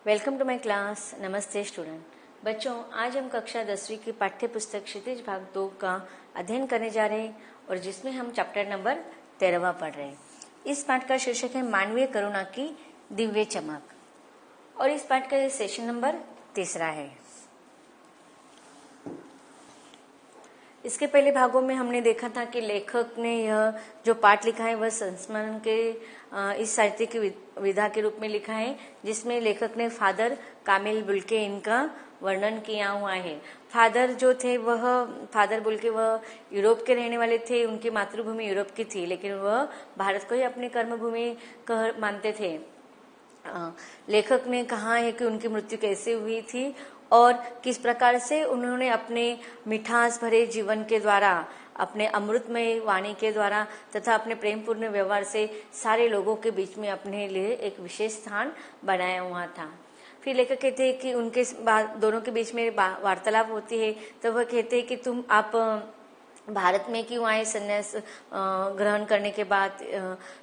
Welcome to my class. नमस्ते student. बच्चों, आज हम कक्षा 10वीं की पाठ्य पुस्तक क्षितिज भाग 2 का अध्ययन करने जा रहे हैं और जिसमें हम चैप्टर नंबर 13वां पढ़ रहे हैं। इस पाठ का शीर्षक है मानवीय करुणा की दिव्य चमक और इस पाठ का सेशन नंबर 3 है। इसके पहले भागों में हमने देखा था कि लेखक ने यह जो पाठ लिखा है वह संस्मरण के इस साहित्य की विधा के रूप में लिखा है, जिसमें लेखक ने फादर कामिल बुल्के इनका वर्णन किया हुआ है। फादर जो थे वह फादर बुल्के वह यूरोप के रहने वाले थे। उनकी मातृभूमि यूरोप की थी, लेकिन वह भारत को ही अपनी कर्मभूमि मानते थे। लेखक ने कहा है कि उनकी मृत्यु कैसे हुई थी और किस प्रकार से उन्होंने अपने मिठास भरे जीवन के द्वारा, अपने अमृतमय वाणी के द्वारा तथा अपने प्रेमपूर्ण व्यवहार से सारे लोगों के बीच में अपने लिए एक विशेष स्थान बनाया हुआ था। फिर लेखक कहते हैं कि उनके दोनों के बीच में वार्तालाप होती है, तो वह कहते हैं कि आप भारत में क्यों आए संन्यास ग्रहण करने के बाद।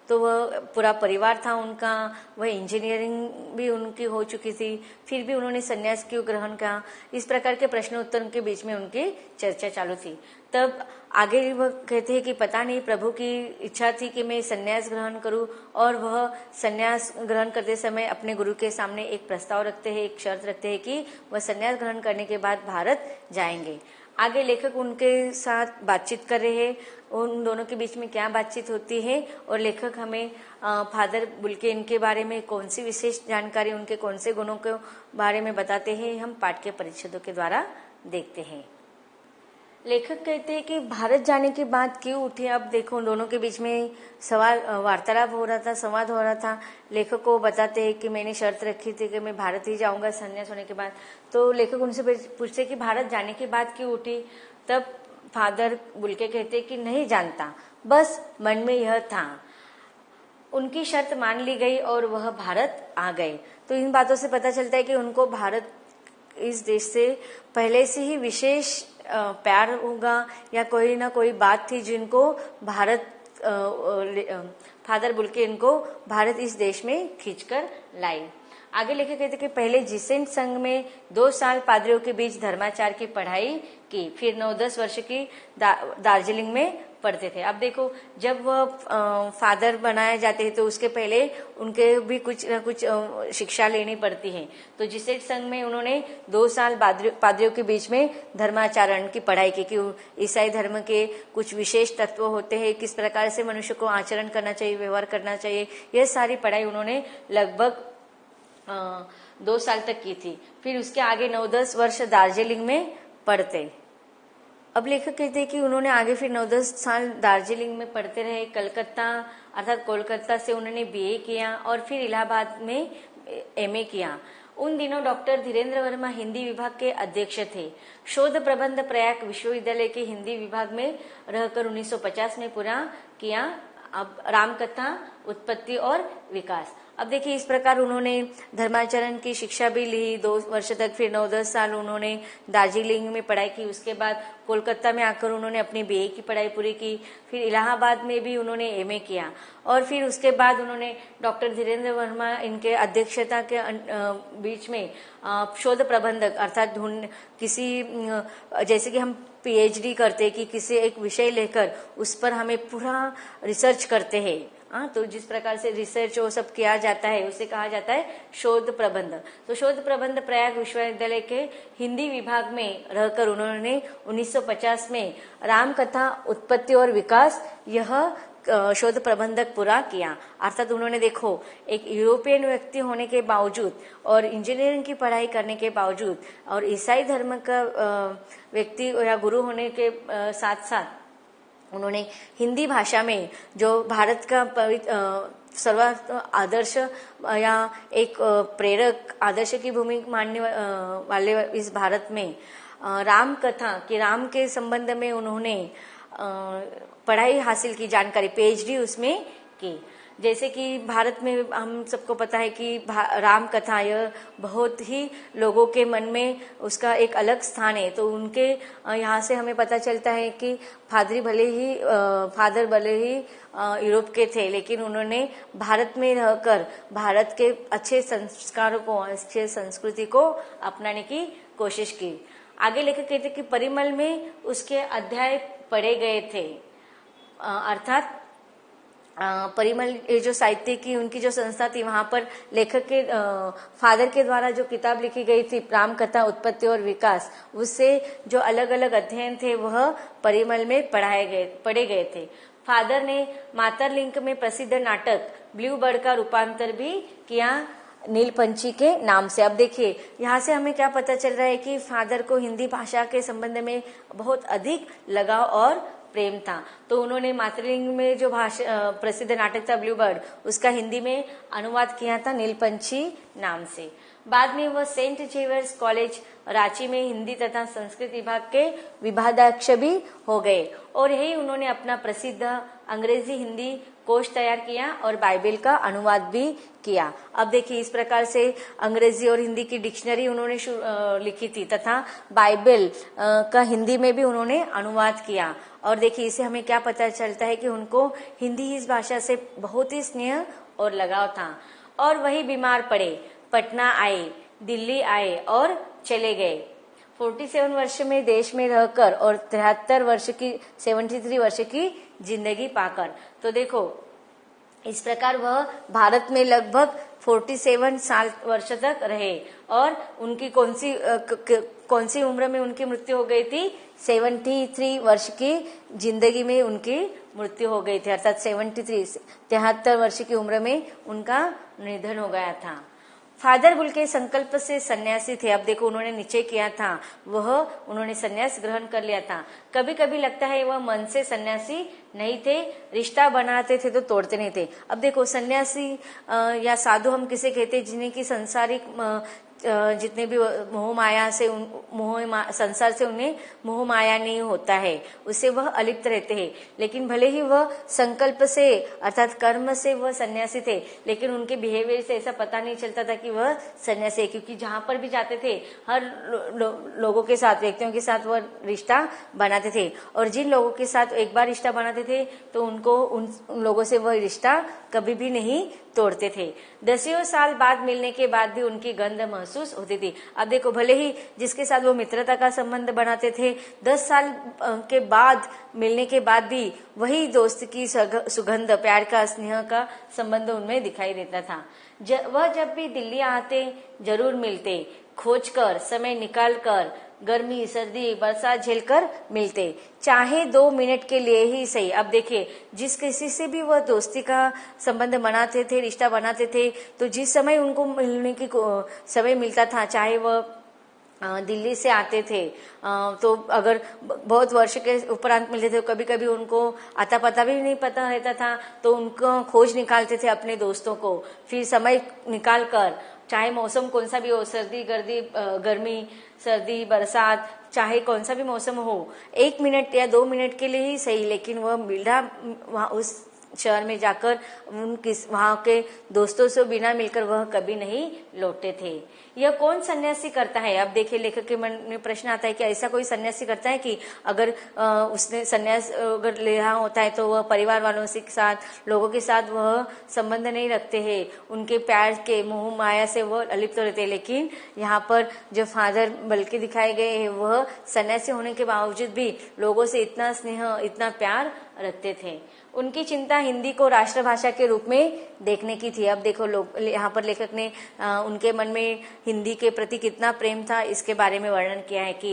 तो वह पूरा परिवार था उनका, वह इंजीनियरिंग भी उनकी हो चुकी थी, फिर भी उन्होंने संन्यास क्यों ग्रहण किया। इस प्रकार के प्रश्नोत्तर के बीच में उनकी चर्चा चालू थी। तब आगे वह कहते हैं कि पता नहीं प्रभु की इच्छा थी कि मैं संन्यास ग्रहण करूं, और वह संन्यास ग्रहण करते समय अपने गुरु के सामने एक प्रस्ताव रखते हैं, एक शर्त रखते हैं कि वह संन्यास ग्रहण करने के बाद भारत जाएंगे। आगे लेखक उनके साथ बातचीत कर रहे हैं, उन दोनों के बीच में क्या बातचीत होती है और लेखक हमें फादर बुल्के इनके बारे में कौन सी विशेष जानकारी, उनके कौन से गुणों के बारे में बताते हैं, हम पाठ के परिच्छेदों के द्वारा देखते हैं। लेखक कहते हैं कि भारत जाने की बात क्यों उठी। अब देखो, दोनों के बीच में वार्तालाप हो रहा था, संवाद हो रहा था। लेखक को बताते हैं कि मैंने शर्त रखी थी कि मैं भारत ही जाऊंगा संन्यास होने के बाद। तो लेखक उनसे पूछते कि भारत जाने की बात क्यों उठी। तब फादर बुल्के कहते कि नहीं जानता, बस मन में यह था। उनकी शर्त मान ली गई और वह भारत आ गए। तो इन बातों से पता चलता है कि उनको भारत, इस देश से पहले से ही विशेष प्यार होगा या कोई ना कोई बात थी जिनको भारत, फादर बुल्के इनको भारत इस देश में खींचकर लाई। आगे लेके कहते कि पहले जिसेंट संघ में 2 साल पादरियों के बीच धर्माचार की पढ़ाई की, फिर 9-10 वर्ष की दार्जिलिंग में पढ़ते थे। अब देखो, जब वह फादर बनाए जाते हैं तो उसके पहले उनके भी कुछ न कुछ शिक्षा लेनी पड़ती है। तो जिसेंट संघ में उन्होंने 2 साल पादरियों के बीच में धर्माचरण की पढ़ाई की कि ईसाई धर्म के कुछ विशेष तत्व होते हैं, किस प्रकार से मनुष्य को आचरण करना चाहिए, व्यवहार करना चाहिए। यह सारी पढ़ाई उन्होंने लगभग 2 साल तक की थी। फिर उसके आगे 9-10 वर्ष दार्जिलिंग में पढ़ते। अब लेखक कहते हैं कि उन्होंने आगे फिर 9-10 साल दार्जिलिंग में पढ़ते रहे। कलकत्ता अर्थात कोलकाता से उन्होंने बीए किया और फिर इलाहाबाद में एमए किया। उन दिनों डॉक्टर धीरेन्द्र वर्मा हिंदी विभाग के अध्यक्ष थे। शोध प्रबंध प्रयाग विश्वविद्यालय के हिंदी विभाग में रहकर 1950 में पूरा किया। अब रामकथा, उत्पत्ति और विकास। अब देखिए, इस प्रकार उन्होंने धर्माचरण की शिक्षा भी ली 2 वर्ष तक। फिर 9-10 साल उन्होंने दार्जिलिंग में पढ़ाई की। उसके बाद कोलकाता में आकर उन्होंने अपनी बीए की पढ़ाई पूरी की। फिर इलाहाबाद में भी उन्होंने एमए किया और फिर उसके बाद उन्होंने डॉक्टर धीरेन्द्र वर्मा इनके अध्यक्षता के बीच में शोध प्रबंधक अर्थात किसी, जैसे कि हम पीएचडी करते हैं कि किसी एक विषय लेकर उस पर हमें पूरा रिसर्च करते हैं, तो जिस प्रकार से रिसर्च वो सब किया जाता है उसे कहा जाता है शोध प्रबंध। तो शोध प्रबंध प्रयाग विश्वविद्यालय के हिंदी विभाग में रहकर उन्होंने 1950 में रामकथा, उत्पत्ति और विकास यह शोध प्रबंधक पूरा किया। अर्थात उन्होंने देखो, एक यूरोपियन व्यक्ति होने के बावजूद और इंजीनियरिंग की पढ़ाई करने के बावजूद और ईसाई धर्म का व्यक्ति या गुरु होने के साथ साथ उन्होंने हिंदी भाषा में जो भारत का सर्व आदर्श या एक प्रेरक आदर्श की भूमिका मानने वाले इस भारत में राम कथा कि राम के संबंध में उन्होंने पढ़ाई हासिल की, जानकारी पीएचडी उसमें की। जैसे कि भारत में हम सबको पता है कि राम कथा यह बहुत ही लोगों के मन में उसका एक अलग स्थान है। तो उनके यहाँ से हमें पता चलता है कि फादर भले ही यूरोप के थे, लेकिन उन्होंने भारत में रहकर भारत के अच्छे संस्कारों को, अच्छे संस्कृति को अपनाने की कोशिश की। आगे लेकर कहते कि परिमल में उसके अध्याय पढ़े गए थे, अर्थात परिमल ये जो साहित्य की उनकी जो संस्था थी, वहां पर लेखक के फादर के द्वारा जो किताब लिखी गई थी राम कथा उत्पत्ति और विकास, उससे जो अलग अलग अध्ययन थे वह परिमल में पढ़े गए थे। फादर ने मातरलिंक में प्रसिद्ध नाटक ब्लू बर्ड का रूपांतर भी किया नीलपंछी के नाम से। अब देखिए यहाँ से हमें क्या पता चल रहा है कि फादर को हिंदी भाषा के संबंध में बहुत अधिक लगाव और प्रेम था। तो उन्होंने मातृलिंग में जो प्रसिद्ध नाटक था ब्लू बर्ड, उसका हिंदी में अनुवाद किया था नीलपंछी नाम से। बाद में वह सेंट जेवियर्स कॉलेज रांची में हिंदी तथा संस्कृत विभाग के विभागाध्यक्ष भी हो गए और यही उन्होंने अपना प्रसिद्ध अंग्रेजी हिंदी कोश तैयार किया और बाइबल का अनुवाद भी किया। अब देखिए इस प्रकार से अंग्रेजी और हिंदी की डिक्शनरी उन्होंने लिखी थी तथा बाइबल का हिंदी में भी उन्होंने अनुवाद किया। और देखिए इसे हमें क्या पता चलता है कि उनको हिंदी इस भाषा से बहुत ही स्नेह और लगाव था। और वही बीमार पड़े, पटना आए, दिल्ली आए और चले गए। 47 वर्ष में देश में रहकर और 73 वर्ष की जिंदगी पाकर। तो देखो इस प्रकार वह भारत में लगभग 47 वर्ष तक रहे। और उनकी कौन सी उम्र में उनकी मृत्यु हो गई थी? 73 वर्ष की जिंदगी में उनकी मृत्यु हो गई थी, अर्थात 73 वर्ष की उम्र में उनका निधन हो गया था। फादर बुल के संकल्प से सन्यासी थे। अब देखो उन्होंने निश्चय किया था, उन्होंने सन्यास ग्रहण कर लिया था। कभी कभी लगता है वह मन से सन्यासी नहीं थे, रिश्ता बनाते थे तो तोड़ते नहीं थे। अब देखो सन्यासी या साधु हम किसे कहते, जिन्हें की संसारिक जितने भी संसार से उन्हें मोह माया नहीं होता है, उससे वह अलिप्त रहते हैं। लेकिन भले ही वह संकल्प से अर्थात कर्म से वह सन्यासी थे, लेकिन उनके बिहेवियर से ऐसा पता नहीं चलता था कि वह सन्यासी है, क्योंकि जहां पर भी जाते थे हर लोगों के साथ, व्यक्तियों के साथ वह रिश्ता बनाते थे। और जिन लोगों के साथ एक बार रिश्ता बनाते थे तो उनको उन लोगों से वह रिश्ता कभी भी नहीं तोड़ते थे। 10 साल बाद मिलने के बाद भी उनकी गंध महसूस होती थी। अब देखो भले ही जिसके साथ वो मित्रता का संबंध बनाते थे, 10 साल के बाद मिलने के बाद भी वही दोस्त की सुगंध, प्यार का, स्नेह का संबंध उनमें दिखाई देता था। वह जब भी दिल्ली आते जरूर मिलते, खोज कर, समय निकाल कर, गर्मी, सर्दी, बरसात झेलकर मिलते, चाहे 2 मिनट के लिए ही सही। अब देखिए जिस किसी से भी वह दोस्ती का संबंध बनाते थे, रिश्ता बनाते थे, तो जिस समय उनको मिलने की समय मिलता था, चाहे वह दिल्ली से आते थे तो अगर बहुत वर्ष के उपरांत मिलते थे, कभी कभी उनको आता पता भी नहीं पता रहता था, तो उनको खोज निकालते थे अपने दोस्तों को। फिर समय निकाल कर, चाहे मौसम कौन सा भी हो, सर्दी, गर्मी, सर्दी, बरसात, चाहे कौन सा भी मौसम हो, 1 मिनट या 2 मिनट के लिए ही सही, लेकिन वह मिला वहाँ उस शहर में जाकर वहां के दोस्तों से बिना मिलकर वह कभी नहीं लौटे थे। यह कौन सन्यासी करता है? अब देखिए लेखक के मन में प्रश्न आता है कि ऐसा कोई सन्यासी करता है कि अगर उसने सन्यास अगर ले रहा होता है तो वह परिवार वालों के साथ, लोगों के साथ वह संबंध नहीं रखते हैं, उनके प्यार के मोह माया से वह अलिप्त रहते हैं। लेकिन यहाँ पर जो फादर बल्कि दिखाए गए हैं, वह सन्यासी होने के बावजूद भी लोगों से इतना स्नेह, इतना प्यार रखते थे। उनकी चिंता हिंदी को राष्ट्रभाषा के रूप में देखने की थी। अब देखो यहाँ पर लेखक ने उनके मन में हिंदी के प्रति कितना प्रेम था, इसके बारे में वर्णन किया है कि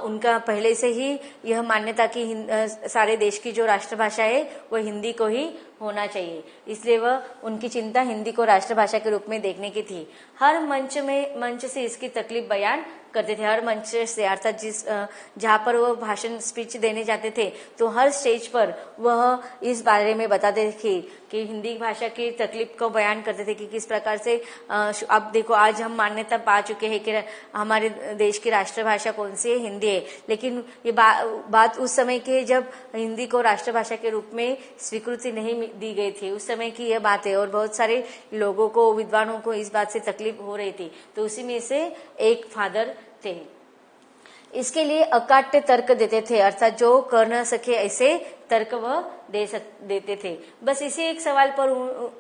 उनका पहले से ही यह मान्यता कि सारे देश की जो राष्ट्रभाषा है वह हिंदी को ही होना चाहिए, इसलिए वह उनकी चिंता हिंदी को राष्ट्रभाषा के रूप में देखने की थी। हर मंच से इसकी तकलीफ बयान करते थे, हर मंच से, अर्थात जहाँ पर वह भाषण स्पीच देने जाते थे तो हर स्टेज पर वह इस बारे में बताते थे कि हिंदी भाषा की तकलीफ को बयान करते थे कि किस प्रकार से अब देखो आज हम मान्यता पा चुके हैं कि हमारे देश की राष्ट्रभाषा कौन सी है, हिंदी है, लेकिन ये बात उस समय के जब हिंदी को राष्ट्रभाषा के रूप में स्वीकृति नहीं दी गई थी। उस समय की यह बात है और बहुत सारे लोगों को, विद्वानों को इस बात से तकलीफ हो रही थी। तो उसी में से एक फादर थे। इसके लिए अकाट्य तर्क देते थे, अर्थात जो कर न सके ऐसे तर्क वह देते थे। बस इसी एक सवाल पर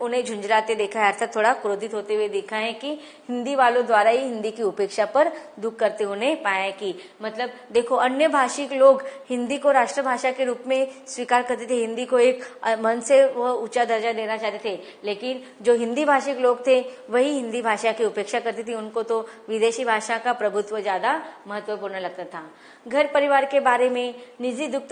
उन्हें झुंझलाते देखा है, अर्थात थोड़ा क्रोधित होते हुए देखा है कि हिंदी वालों द्वारा ही हिंदी की उपेक्षा पर दुख करते उन्हें पाया कि मतलब देखो, अन्य भाषिक लोग हिंदी को राष्ट्रभाषा के रूप में स्वीकार करते थे, हिंदी को एक मन से वह ऊंचा दर्जा देना चाहते थे, लेकिन जो हिंदी भाषिक लोग थे वही हिंदी भाषा की उपेक्षा करती थी। उनको तो विदेशी भाषा का प्रभुत्व ज्यादा महत्वपूर्ण लगता था। घर परिवार के बारे में, निजी दुख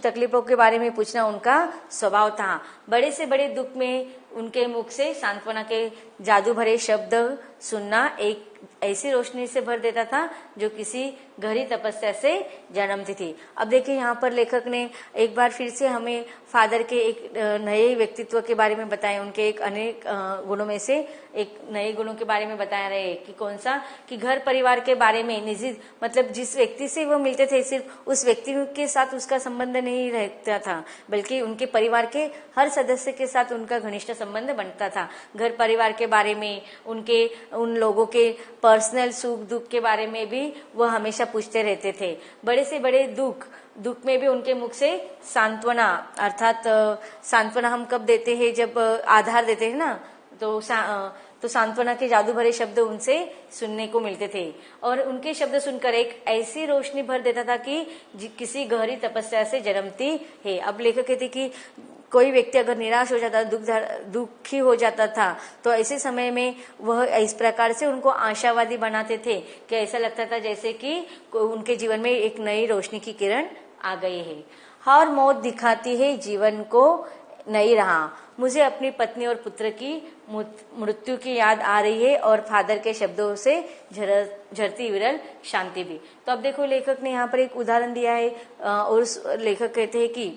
तकलीफों के बारे में पूछना उनका स्वभाव था। बड़े से बड़े दुख में उनके मुख से सांत्वना के जादू भरे शब्द सुनना एक ऐसी रोशनी से भर देता था जो किसी गहरी तपस्या से जन्मती थी। अब देखिए, यहाँ पर लेखक ने एक बार फिर से हमें फादर के एक नए व्यक्तित्व के बारे में बताया, उनके एक अनेक गुणों में से एक नए गुणों के बारे में बता रहे हैं कि कौन सा, कि घर परिवार के बारे में, निजी मतलब जिस व्यक्ति से वो मिलते थे सिर्फ उस व्यक्ति के साथ उसका संबंध नहीं रहता था, बल्कि उनके परिवार के हर सदस्य के साथ उनका घनिष्ठ संबंध बनता था। घर परिवार के बारे में, उनके उन लोगों के पर्सनल सुख दुख के बारे में भी वह हमेशा पूछते रहते थे। बड़े से बड़े दुख में भी उनके मुख से सांत्वना, अर्थात सांत्वना हम कब देते हैं, जब आधार देते हैं ना, तो सांत्वना के जादू भरे शब्द उनसे सुनने को मिलते थे और उनके शब्द सुनकर एक ऐसी रोशनी भर देता था कि किसी गहरी तपस्या से जन्मती है। अब लेखक कहते कि कोई व्यक्ति अगर निराश हो जाता, दुखी हो जाता था, तो ऐसे समय में वह इस प्रकार से उनको आशावादी बनाते थे कि ऐसा लगता था जैसे कि उनके जीवन में एक नई रोशनी की किरण आ गई है। हर मौत दिखाती है जीवन को नहीं रहा, मुझे अपनी पत्नी और पुत्र की मृत्यु की याद आ रही है और फादर के शब्दों से झरती विरल शांति भी। तो अब देखो, लेखक ने यहाँ पर एक उदाहरण दिया है और लेखक कहते हैं कि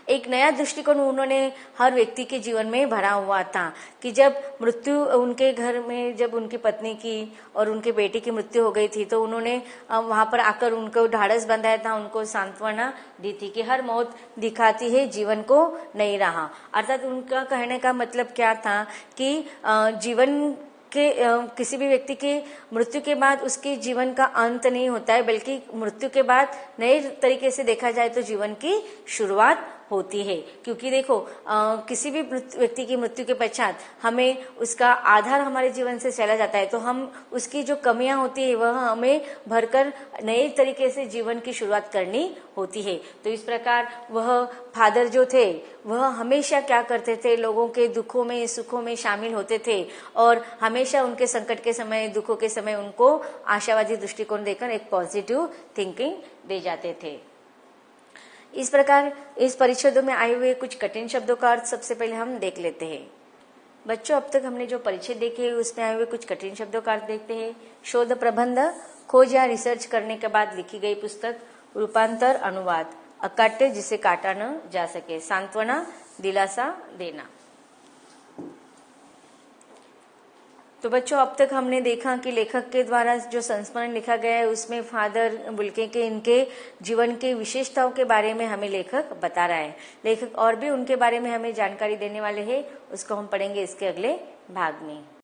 एक नया दृष्टिकोण उन्होंने हर व्यक्ति के जीवन में भरा हुआ था कि जब मृत्यु उनके घर में, जब उनकी पत्नी की और उनके बेटे की मृत्यु हो गई थी, तो उन्होंने वहां पर आकर उनको ढाढ़स बंधाया था, उनको सांत्वना दी थी कि हर मौत दिखाती है जीवन को नहीं रहा। अर्थात उनका कहने का मतलब क्या था कि जीवन के किसी भी व्यक्ति के मृत्यु के बाद उसके जीवन का अंत नहीं होता है, बल्कि मृत्यु के बाद नए तरीके से देखा जाए तो जीवन की शुरुआत होती है। क्योंकि देखो, किसी भी व्यक्ति की मृत्यु के पश्चात हमें उसका आधार हमारे जीवन से चला जाता है, तो हम उसकी जो कमियां होती है वह हमें भरकर नए तरीके से जीवन की शुरुआत करनी होती है। तो इस प्रकार वह फादर जो थे वह हमेशा क्या करते थे, लोगों के दुखों में सुखों में शामिल होते थे और हमेशा उनके संकट के समय, दुखों के समय उनको आशावादी दृष्टिकोण देकर एक पॉजिटिव थिंकिंग दे जाते थे। इस प्रकार इस परिच्छेदों में आए हुए कुछ कठिन शब्दों का अर्थ सबसे पहले हम देख लेते हैं। बच्चों, अब तक हमने जो परिच्छेद देखे उसमें आए हुए कुछ कठिन शब्दों का अर्थ देखते हैं। शोध प्रबंध, खोज या रिसर्च करने के बाद लिखी गई पुस्तक। रूपांतर, अनुवाद। अकाट्य, जिसे काटा न जा सके। सांत्वना, दिलासा देना। तो बच्चों, अब तक हमने देखा कि लेखक के द्वारा जो संस्मरण लिखा गया है उसमें फादर बुल्के के इनके जीवन के विशेषताओं के बारे में हमें लेखक बता रहा है। लेखक और भी उनके बारे में हमें जानकारी देने वाले हैं, उसको हम पढ़ेंगे इसके अगले भाग में।